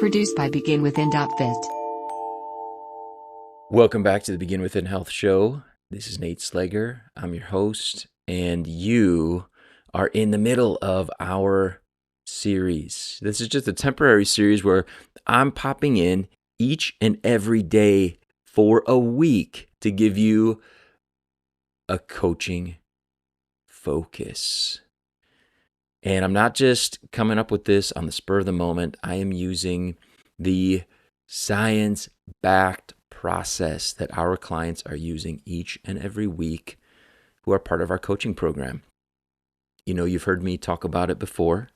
Produced by BeginWithin.fit. Welcome back to the Begin Within Health Show. This is Nate Slager. I'm your host, and you are in the middle of our series. This is just a temporary series where I'm popping in each and every day for a week to give you a coaching focus. And I'm not just coming up with this on the spur of the moment. I am using the science-backed process that our clients are using each and every week who are part of our coaching program. You know, you've heard me talk about it before.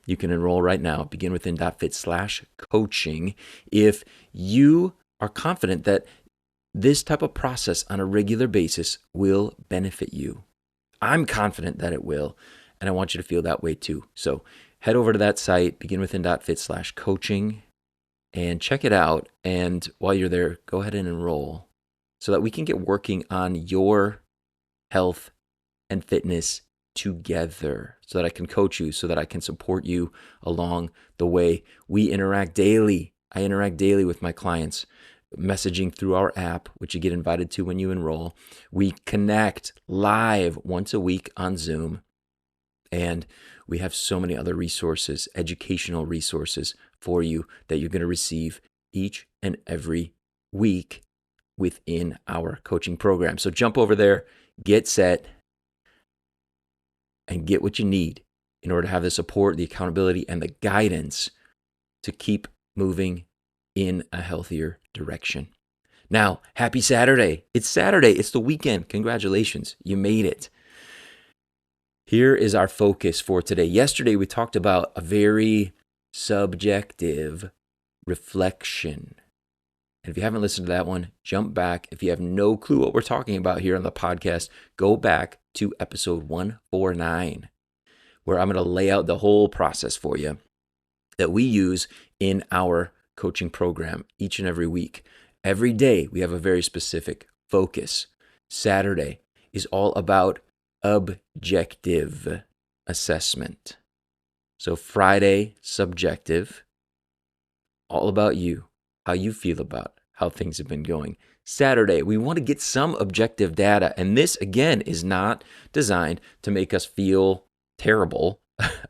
You can enroll right now at beginwithin.fit/coaching if you are confident that this type of process on a regular basis will benefit you. I'm confident that it will, and I want you to feel that way too. So head over to that site, beginwithin.fit/coaching, and check it out. And while you're there, go ahead and enroll so that we can get working on your health and fitness together, so that I can coach you, so that I can support you along the way. We interact daily. I interact daily with my clients, messaging through our app, which you get invited to when you enroll. We connect live once a week on Zoom. And we have so many other resources, educational resources for you that you're going to receive each and every week within our coaching program. So jump over there, get set, and get what you need in order to have the support, the accountability, and the guidance to keep moving in a healthier direction. Now, happy Saturday. It's Saturday. It's the weekend. Congratulations. You made it. Here is our focus for today. Yesterday, we talked about a very subjective reflection. And if you haven't listened to that one, jump back. If you have no clue what we're talking about here on the podcast, go back to episode 149, where I'm going to lay out the whole process for you that we use in our coaching program each and every week. Every day, we have a very specific focus. Saturday is all about objective assessment. So Friday, subjective, all about you, how you feel about how things have been going. Saturday, we want to get some objective data. And this, again, is not designed to make us feel terrible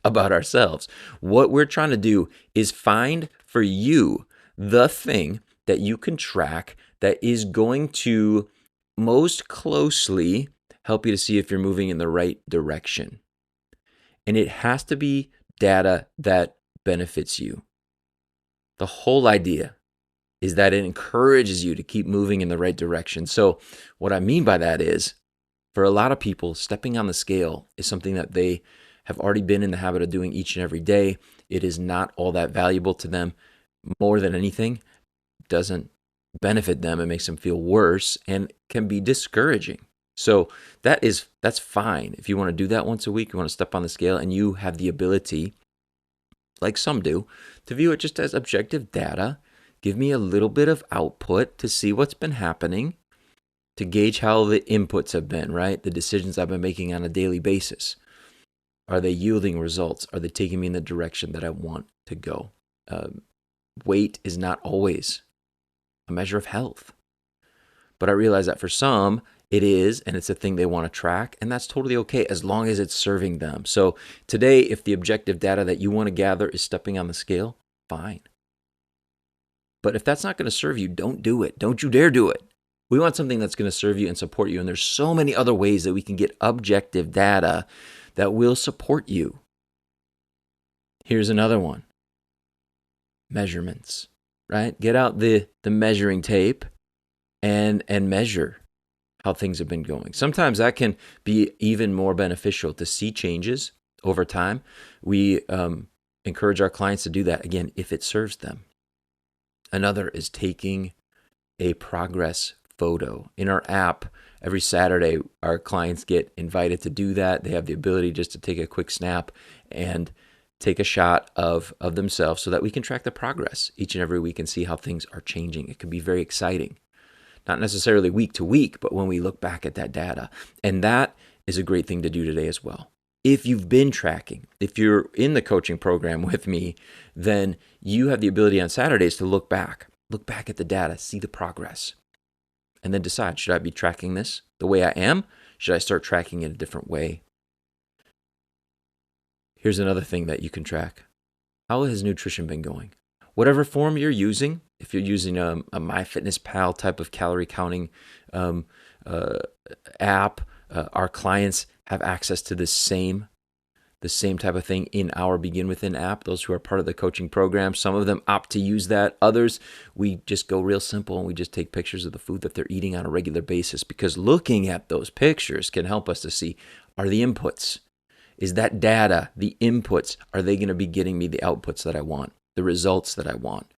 about ourselves. What we're trying to do is find for you the thing that you can track that is going to most closely help you to see if you're moving in the right direction. And it has to be data that benefits you. The whole idea is that it encourages you to keep moving in the right direction. So what I mean by that is, for a lot of people, stepping on the scale is something that they have already been in the habit of doing each and every day. It is not all that valuable to them. More than anything, it doesn't benefit them. It makes them feel worse and can be discouraging. So that's fine. If you want to do that once a week, you want to step on the scale, and you have the ability, like some do, to view it just as objective data. Give me a little bit of output to see what's been happening, to gauge how the inputs have been, right? The decisions I've been making on a daily basis. Are they yielding results? Are they taking me in the direction that I want to go? Weight is not always a measure of health. But I realize that for some, it is, and it's a thing they want to track, and that's totally okay as long as it's serving them. So today, if the objective data that you want to gather is stepping on the scale, fine. But if that's not going to serve you, don't do it. Don't you dare do it. We want something that's going to serve you and support you, and there's so many other ways that we can get objective data that will support you. Here's another one. Measurements, right? Get out the measuring tape and measure how things have been going. Sometimes that can be even more beneficial to see changes over time. We encourage our clients to do that, again, if it serves them. Another is taking a progress photo. In our app, every Saturday, our clients get invited to do that. They have the ability just to take a quick snap and take a shot of themselves so that we can track the progress each and every week and see how things are changing. It can be very exciting. Not necessarily week to week, but when we look back at that data. And that is a great thing to do today as well. If you've been tracking, if you're in the coaching program with me, then you have the ability on Saturdays to look back at the data, see the progress, and then decide, should I be tracking this the way I am? Should I start tracking it a different way? Here's another thing that you can track. How has nutrition been going? Whatever form you're using, if you're using a MyFitnessPal type of calorie counting app, our clients have access to the same type of thing in our Begin Within app. Those who are part of the coaching program, some of them opt to use that. Others, we just go real simple and we just take pictures of the food that they're eating on a regular basis, because looking at those pictures can help us to see, are the inputs, is that data, the inputs, are they going to be getting me the outputs that I want, the results that I want?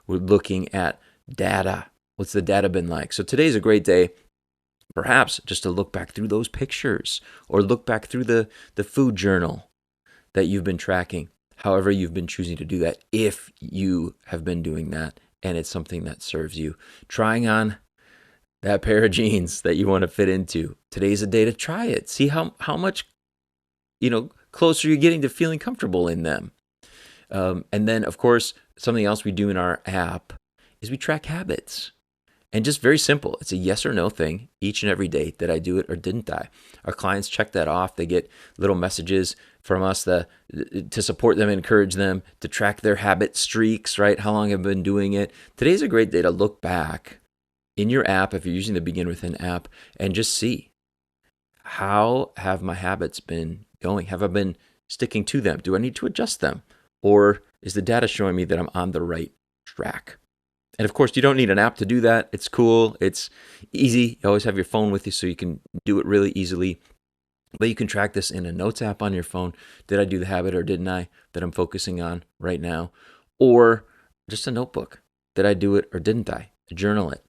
We're looking at data. What's the data been like? So today's a great day, perhaps just to look back through those pictures, or look back through the food journal that you've been tracking, however you've been choosing to do that, if you have been doing that and it's something that serves you. Trying on that pair of jeans that you want to fit into. Today's a day to try it. See how much closer you're getting to feeling comfortable in them. And then, of course, something else we do in our app is we track habits. And just very simple. It's a yes or no thing each and every day. Did I do it or didn't I? Our clients check that off. They get little messages from us to support them, encourage them to track their habit streaks, right? How long have I been doing it? Today's a great day to look back in your app, if you're using the Begin Within app, and just see, how have my habits been going? Have I been sticking to them? Do I need to adjust them? Or is the data showing me that I'm on the right track? And of course, you don't need an app to do that. It's cool. It's easy. You always have your phone with you, so you can do it really easily. But you can track this in a notes app on your phone. Did I do the habit or didn't I that I'm focusing on right now? Or just a notebook. Did I do it or didn't I? Journal it.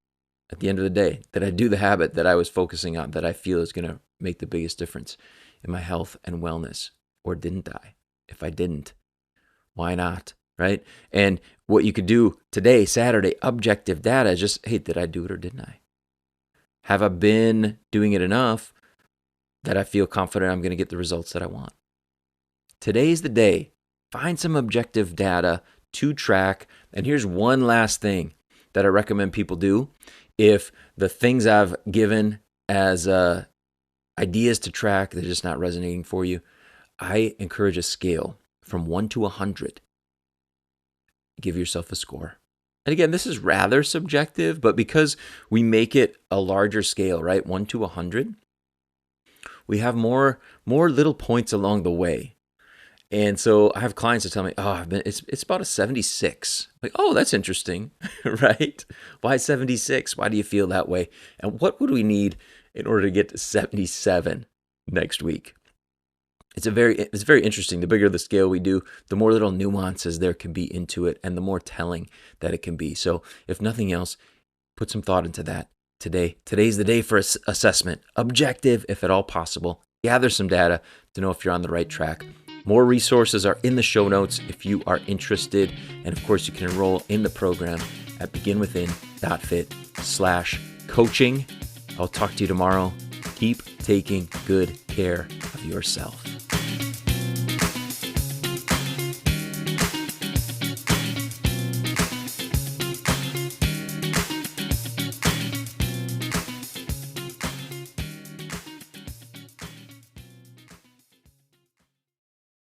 At the end of the day, did I do the habit that I was focusing on, that I feel is going to make the biggest difference in my health and wellness? Or didn't I? If I didn't, why not? Right? And what you could do today, Saturday, objective data is just, hey, did I do it or didn't I? Have I been doing it enough that I feel confident I'm going to get the results that I want? Today's the day. Find some objective data to track. And here's one last thing that I recommend people do. If the things I've given as ideas to track, they're just not resonating for you, I encourage a scale from 1 to 100. Give yourself a score. And again, this is rather subjective, but because we make it a larger scale, right? 1 to 100, we have more little points along the way. And so I have clients that tell me, it's about a 76. Like, oh, that's interesting, right? Why 76? Why do you feel that way? And what would we need in order to get to 77 next week? It's very interesting. The bigger the scale we do, the more little nuances there can be into it, and the more telling that it can be. So if nothing else, put some thought into that today. Today's the day for assessment. Objective, if at all possible. Gather some data to know if you're on the right track. More resources are in the show notes if you are interested. And of course, you can enroll in the program at beginwithin.fit/coaching. I'll talk to you tomorrow. Keep taking good care of yourself.